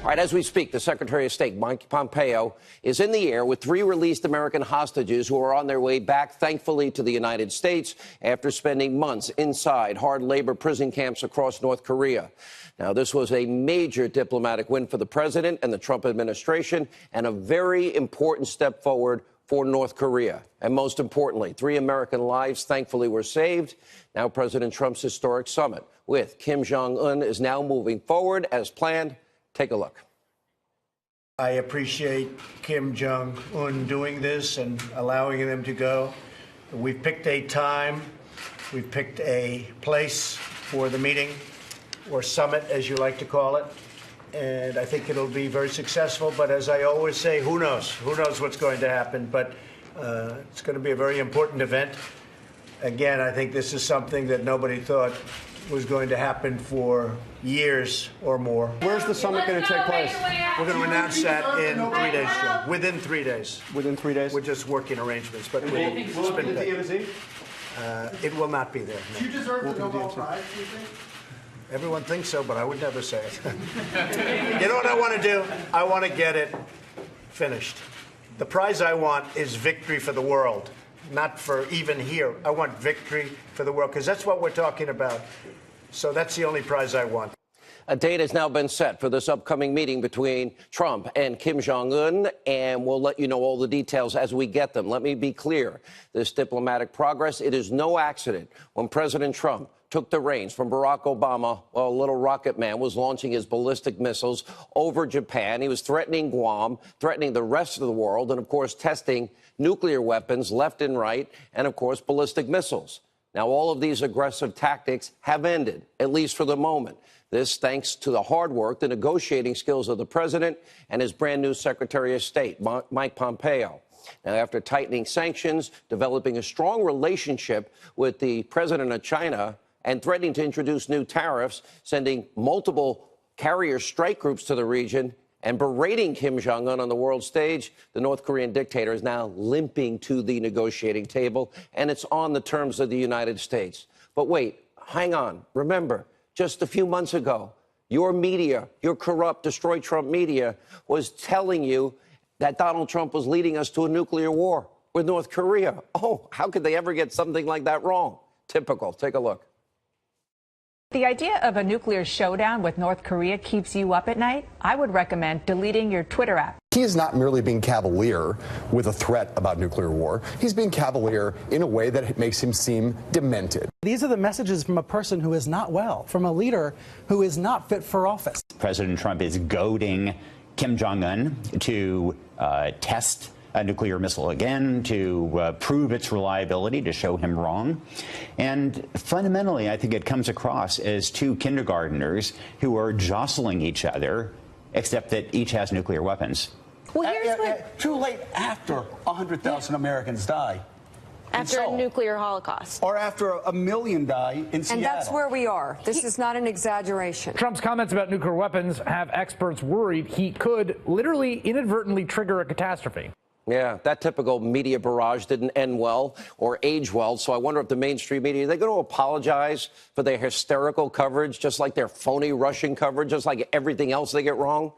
All right, as we speak, the Secretary of State, Mike Pompeo, is in the air with 3 released American hostages who are on their way back, thankfully, to the United States after spending months inside hard labor prison camps across North Korea. Now, this was a major diplomatic win for the president and the Trump administration, and a very important step forward for North Korea. And most importantly, 3 American lives, thankfully, were saved. Now, President Trump's historic summit with Kim Jong-un is now moving forward as planned. Take a look. I appreciate Kim Jong-un doing this and allowing them to go. We've picked a time, we've picked a place for the meeting, or summit, as you like to call it. And I think it'll be very successful. But as I always say, who knows? Who knows what's going to happen? But it's going to be a very important event. Again, I think this is something that nobody thought was going to happen for years or more. Where's the summit going to take place? We're going to announce that in 3 days, Jim. Within 3 days. Within 3 days? We're just working arrangements. But will it be the DMZ? It will not be there. No. Do you deserve the Nobel Prize, do you think? Everyone thinks so, but I would never say it. You know what I want to do? I want to get it finished. The prize I want is victory for the world, not for even here. I want victory for the world, because that's what we're talking about. So that's the only prize I want. A date has now been set for this upcoming meeting between Trump and Kim Jong-un, and we'll let you know all the details as we get them. Let me be clear. This diplomatic progress, it is no accident. When President Trump took the reins from Barack Obama, well, little rocket man was launching his ballistic missiles over Japan. He was threatening Guam, threatening the rest of the world, and, of course, testing nuclear weapons left and right, and, of course, ballistic missiles. Now, all of these aggressive tactics have ended, at least for the moment. This thanks to the hard work, the negotiating skills of the president and his brand new Secretary of State, Mike Pompeo. Now, after tightening sanctions, developing a strong relationship with the president of China, and threatening to introduce new tariffs, sending multiple carrier strike groups to the region, and berating Kim Jong-un on the world stage, the North Korean dictator is now limping to the negotiating table, and it's on the terms of the United States. But wait, hang on. Remember, just a few months ago, your media, your corrupt, destroy Trump media, was telling you that Donald Trump was leading us to a nuclear war with North Korea. Oh, how could they ever get something like that wrong? Typical. Take a look. The idea of a nuclear showdown with North Korea keeps you up at night? I would recommend deleting your Twitter app. He is not merely being cavalier with a threat about nuclear war. He's being cavalier in a way that makes him seem demented. These are the messages from a person who is not well, from a leader who is not fit for office. President Trump is goading Kim Jong-un to test a nuclear missile again, to prove its reliability, to show him wrong. And fundamentally, I think it comes across as 2 kindergarteners who are jostling each other, except that each has nuclear weapons. Well, here's what... Too late after 100,000 Americans die. After a nuclear holocaust. Or after 1 million die in Seattle. And that's where we are. This is not an exaggeration. Trump's comments about nuclear weapons have experts worried he could literally inadvertently trigger a catastrophe. Yeah, that typical media barrage didn't end well or age well. So I wonder if the mainstream media, are they going to apologize for their hysterical coverage, just like their phony Russian coverage, just like everything else they get wrong?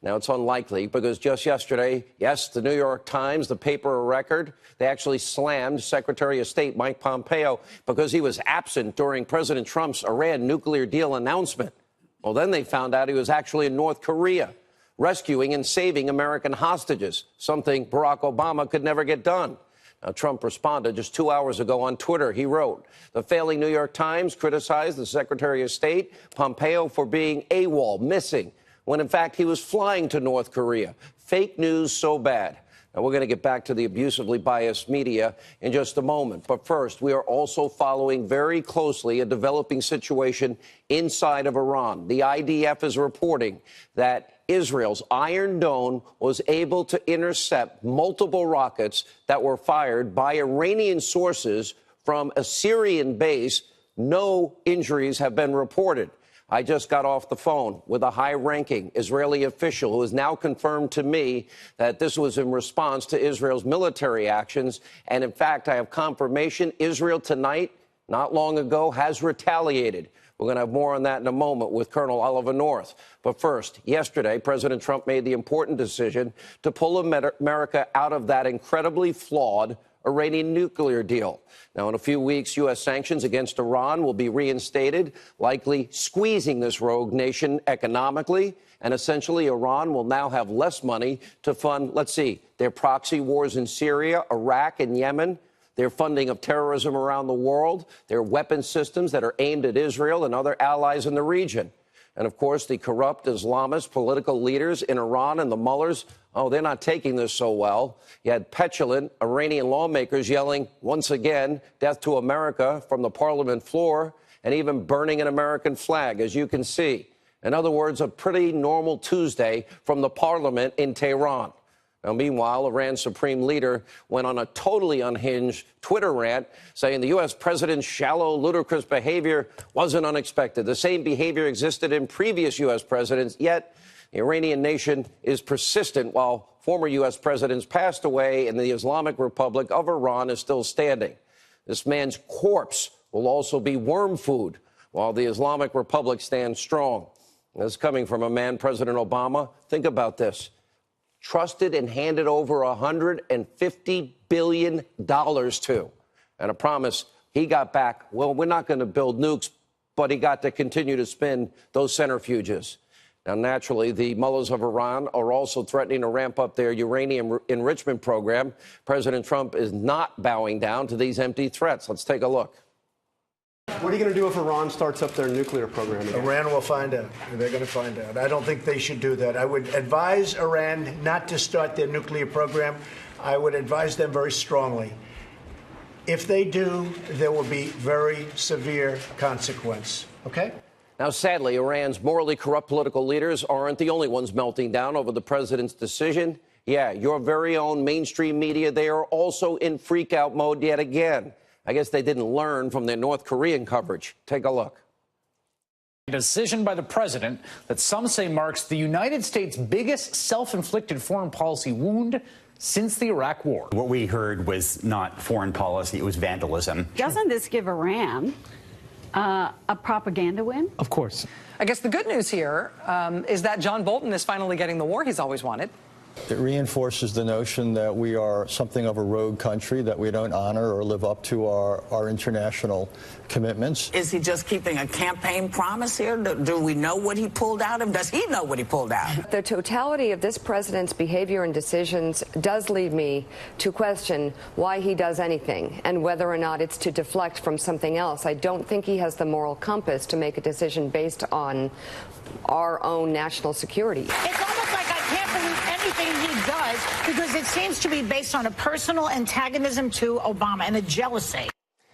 Now, it's unlikely, because just yesterday, yes, the New York Times, the paper of record, they actually slammed Secretary of State Mike Pompeo because he was absent during President Trump's Iran nuclear deal announcement. Well, then they found out he was actually in North Korea, rescuing and saving American hostages, something Barack Obama could never get done. Now, Trump responded just 2 hours ago on Twitter. He wrote, "The failing New York Times criticized the Secretary of State, Pompeo, for being AWOL, missing, when in fact he was flying to North Korea. Fake news so bad." Now, we're going to get back to the abusively biased media in just a moment. But first, we are also following very closely a developing situation inside of Iran. The IDF is reporting that Israel's Iron Dome was able to intercept multiple rockets that were fired by Iranian sources from a Syrian base. No injuries have been reported. I just got off the phone with a high-ranking Israeli official who has now confirmed to me that this was in response to Israel's military actions. And in fact, I have confirmation Israel tonight, not long ago, has retaliated We're going to have more on that in a moment with Colonel Oliver North. But first, yesterday, President Trump made the important decision to pull America out of that incredibly flawed Iranian nuclear deal. Now, in a few weeks, U.S. sanctions against Iran will be reinstated, likely squeezing this rogue nation economically. And essentially, Iran will now have less money to fund, let's see, their proxy wars in Syria, Iraq, and Yemen, their funding of terrorism around the world, their weapons systems that are aimed at Israel and other allies in the region. And, of course, the corrupt Islamist political leaders in Iran and the mullahs, oh, they're not taking this so well. You had petulant Iranian lawmakers yelling, once again, death to America from the parliament floor, and even burning an American flag, as you can see. In other words, a pretty normal Tuesday from the parliament in Tehran. Now, meanwhile, Iran's supreme leader went on a totally unhinged Twitter rant saying the U.S. president's shallow, ludicrous behavior wasn't unexpected. The same behavior existed in previous U.S. presidents, yet the Iranian nation is persistent while former U.S. presidents passed away and the Islamic Republic of Iran is still standing. This man's corpse will also be worm food while the Islamic Republic stands strong. This is coming from a man, President Obama. Think about this. Trusted and handed over $150 billion to. And a promise he got back, well, we're not going to build nukes, but he got to continue to spin those centrifuges. Now, naturally, the mullahs of Iran are also threatening to ramp up their uranium enrichment program. President Trump is not bowing down to these empty threats. Let's take a look. What are you going to do if Iran starts up their nuclear program again? Iran will find out. They're going to find out. I don't think they should do that. I would advise Iran not to start their nuclear program. I would advise them very strongly. If they do, there will be very severe consequence. Okay? Now, sadly, Iran's morally corrupt political leaders aren't the only ones melting down over the president's decision. Yeah, your very own mainstream media, they are also in freak-out mode yet again. I guess they didn't learn from their North Korean coverage. Take a look. A decision by the president that some say marks the United States' biggest self-inflicted foreign policy wound since the Iraq War. What we heard was not foreign policy, it was vandalism. Doesn't this give Iran a propaganda win? Of course. I guess the good news here is that John Bolton is finally getting the war he's always wanted. It reinforces the notion that we are something of a rogue country, that we don't honor or live up to our international commitments. Is he just keeping a campaign promise here? Do we know what he pulled out of? Does he know what he pulled out? The totality of this president's behavior and decisions does lead me to question why he does anything and whether or not it's to deflect from something else. I don't think he has the moral compass to make a decision based on our own national security. It's almost like I can't believe anything he does because it seems to be based on a personal antagonism to Obama and a jealousy.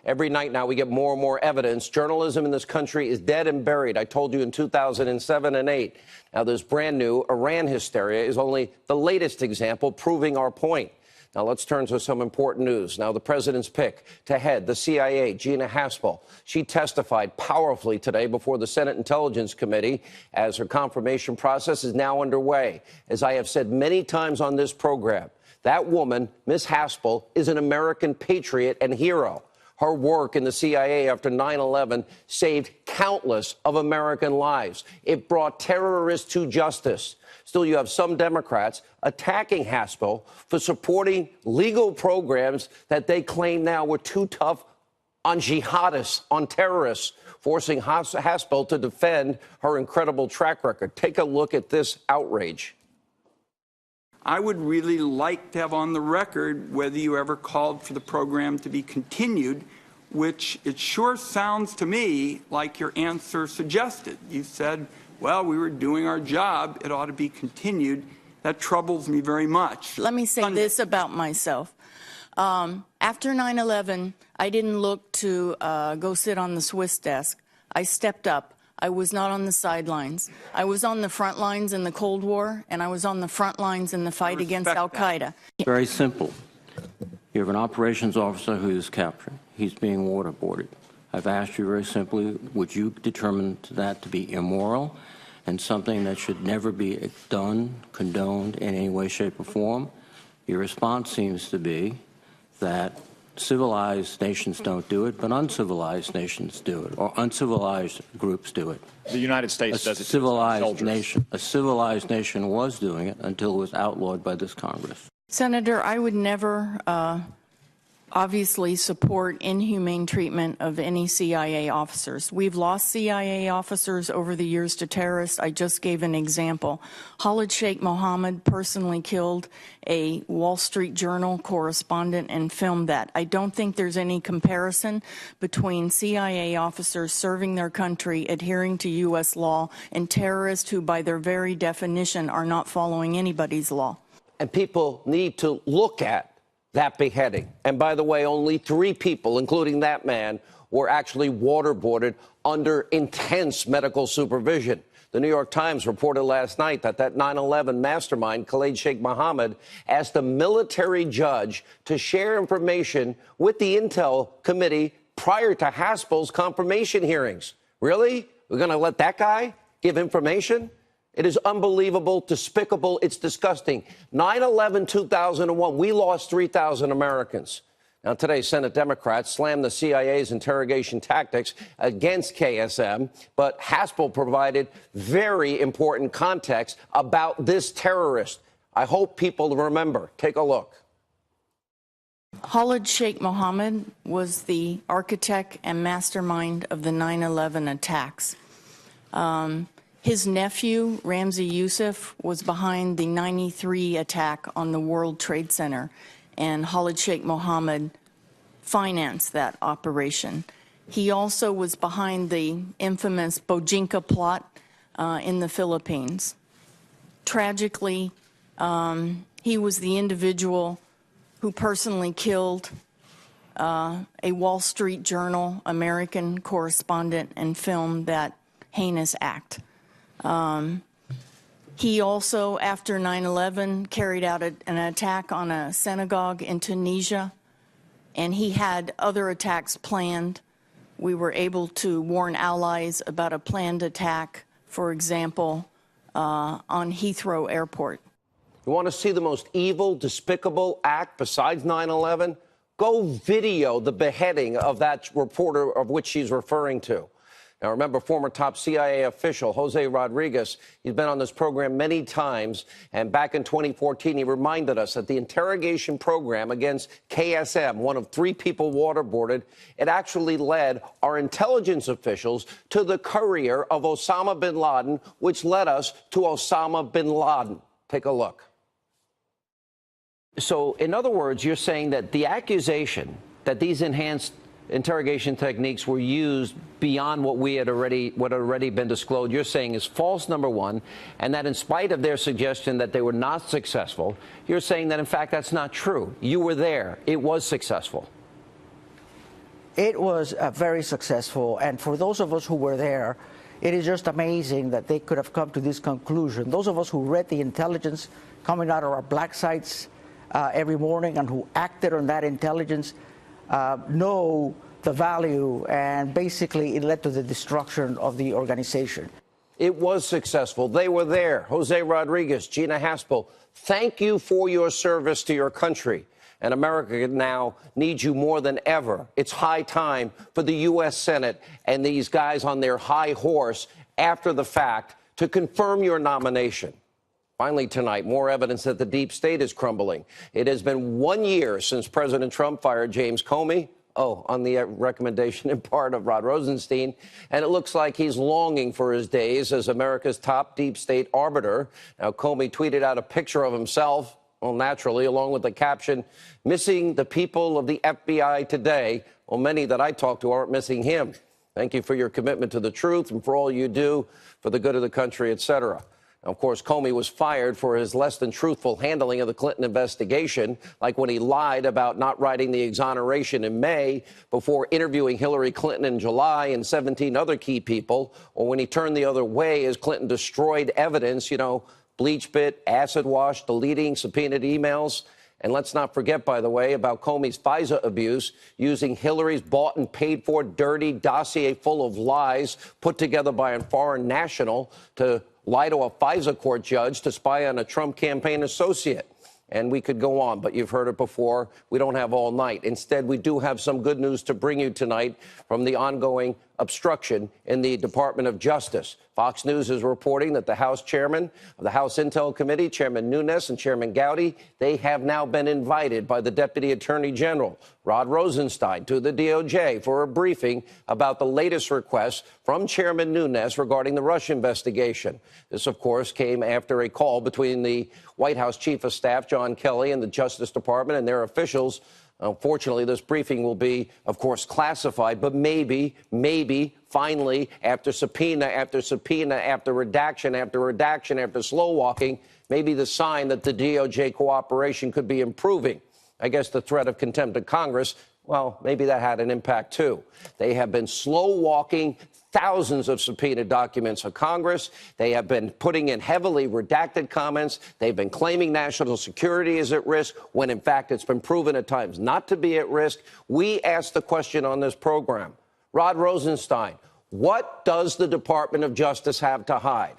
Every night now we get more and more evidence. Journalism in this country is dead and buried. I told you in 2007 and 2008. Now this brand new Iran hysteria is only the latest example proving our point. Now let's turn to some important news. Now the president's pick to head the CIA, Gina Haspel. She testified powerfully today before the Senate Intelligence Committee as her confirmation process is now underway. As I have said many times on this program, that woman, Ms. Haspel, is an American patriot and hero. Her work in the CIA after 9/11 saved countless of American lives. It brought terrorists to justice. Still, you have some Democrats attacking Haspel for supporting legal programs that they claim now were too tough on jihadists, on terrorists, forcing Haspel to defend her incredible track record. Take a look at this outrage. I would really like to have on the record whether you ever called for the program to be continued, which it sure sounds to me like your answer suggested. You said, well, we were doing our job. It ought to be continued. That troubles me very much. Let me say this about myself. After 9/11, I didn't look to go sit on the Swiss desk. I stepped up. I was not on the sidelines. I was on the front lines in the Cold War, and I was on the front lines in the fight against al-Qaeda. Very simple. You have an operations officer who is captured. He's being waterboarded. I've asked you very simply, would you determine that to be immoral and something that should never be done, condoned in any way, shape, or form? Your response seems to be that civilized nations don't do it, but uncivilized nations do it, or uncivilized groups do it. The United States does it. A civilized nation was doing it until it was outlawed by this Congress. Senator, I would never obviously support inhumane treatment of any CIA officers. We've lost CIA officers over the years to terrorists. I just gave an example. Khalid Sheikh Mohammed personally killed a Wall Street Journal correspondent and filmed that. I don't think there's any comparison between CIA officers serving their country, adhering to U.S. law, and terrorists who, by their very definition, are not following anybody's law. And people need to look at that beheading. And by the way, only 3 people, including that man, were actually waterboarded under intense medical supervision. The New York Times reported last night that 9/11 mastermind, Khalid Sheikh Mohammed, asked a military judge to share information with the Intel Committee prior to Haspel's confirmation hearings. Really? We're going to let that guy give information? It is unbelievable, despicable. It's disgusting. 9/11-2001, we lost 3,000 Americans. Now, today, Senate Democrats slammed the CIA's interrogation tactics against KSM, but Haspel provided very important context about this terrorist. I hope people remember. Take a look. Khalid Sheikh Mohammed was the architect and mastermind of the 9/11 attacks. His nephew, Ramzi Youssef, was behind the 93 attack on the World Trade Center, and Khalid Sheikh Mohammed financed that operation. He also was behind the infamous Bojinka plot in the Philippines. Tragically, he was the individual who personally killed a Wall Street Journal American correspondent and filmed that heinous act. He also, after 9/11, carried out an attack on a synagogue in Tunisia, and he had other attacks planned. We were able to warn allies about a planned attack, for example, on Heathrow Airport. You want to see the most evil, despicable act besides 9/11? Go video the beheading of that reporter of which she's referring to. Now, remember, former top CIA official Jose Rodriguez, he's been on this program many times, and back in 2014, he reminded us that the interrogation program against KSM, one of 3 people waterboarded, it actually led our intelligence officials to the career of Osama bin Laden, which led us to Osama bin Laden. Take a look. So, in other words, you're saying that the accusation that these enhanced interrogation techniques were used beyond what had already been disclosed, you're saying is false, number one, and that in spite of their suggestion that they were not successful, you're saying that, in fact, that's not true. You were there. It was successful. It was very successful, and for those of us who were there, it is just amazing that they could have come to this conclusion. Those of us who read the intelligence coming out of our black sites every morning and who acted on that intelligence know the value, and basically it led to the destruction of the organization. It was successful. They were there. Jose Rodriguez, Gina Haspel, thank you for your service to your country. And America now needs you more than ever. It's high time for the U.S. Senate and these guys on their high horse after the fact to confirm your nomination. Finally tonight, more evidence that the deep state is crumbling. It has been 1 year since President Trump fired James Comey, on the recommendation in part of Rod Rosenstein, and it looks like he's longing for his days as America's top deep state arbiter. Now, Comey tweeted out a picture of himself, well, naturally, along with the caption, "Missing the people of the FBI today." Well, many that I talk to aren't missing him. Thank you for your commitment to the truth and for all you do for the good of the country, etc. Of course, Comey was fired for his less than truthful handling of the Clinton investigation, like when he lied about not writing the exoneration in May before interviewing Hillary Clinton in July and 17 other key people, or when he turned the other way as Clinton destroyed evidence, bleach bit, acid wash, deleting subpoenaed emails. And let's not forget, by the way, about Comey's FISA abuse, using Hillary's bought and paid for dirty dossier full of lies put together by a foreign national to lie to a FISA court judge to spy on a Trump campaign associate. And we could go on, but you've heard it before. We don't have all night. Instead, we do have some good news to bring you tonight from the ongoing obstruction in the Department of Justice. Fox News is reporting that the House chairman of the House Intel Committee, Chairman Nunes and Chairman Gowdy, they have now been invited by the Deputy Attorney General, Rod Rosenstein, to the DOJ for a briefing about the latest request from Chairman Nunes regarding the Russia investigation. This, of course, came after a call between the White House Chief of Staff, John Kelly, and the Justice Department and their officials. Unfortunately, this briefing will be, of course, classified, but maybe, finally, after subpoena, after subpoena, after redaction, after slow walking, maybe the sign that the DOJ cooperation could be improving. I guess the threat of contempt of Congress, well, maybe that had an impact, too. They have been slow walking thousands of subpoenaed documents of Congress. They have been putting in heavily redacted comments. They've been claiming national security is at risk when, in fact, it's been proven at times not to be at risk. We asked the question on this program, Rod Rosenstein, what does the Department of Justice have to hide?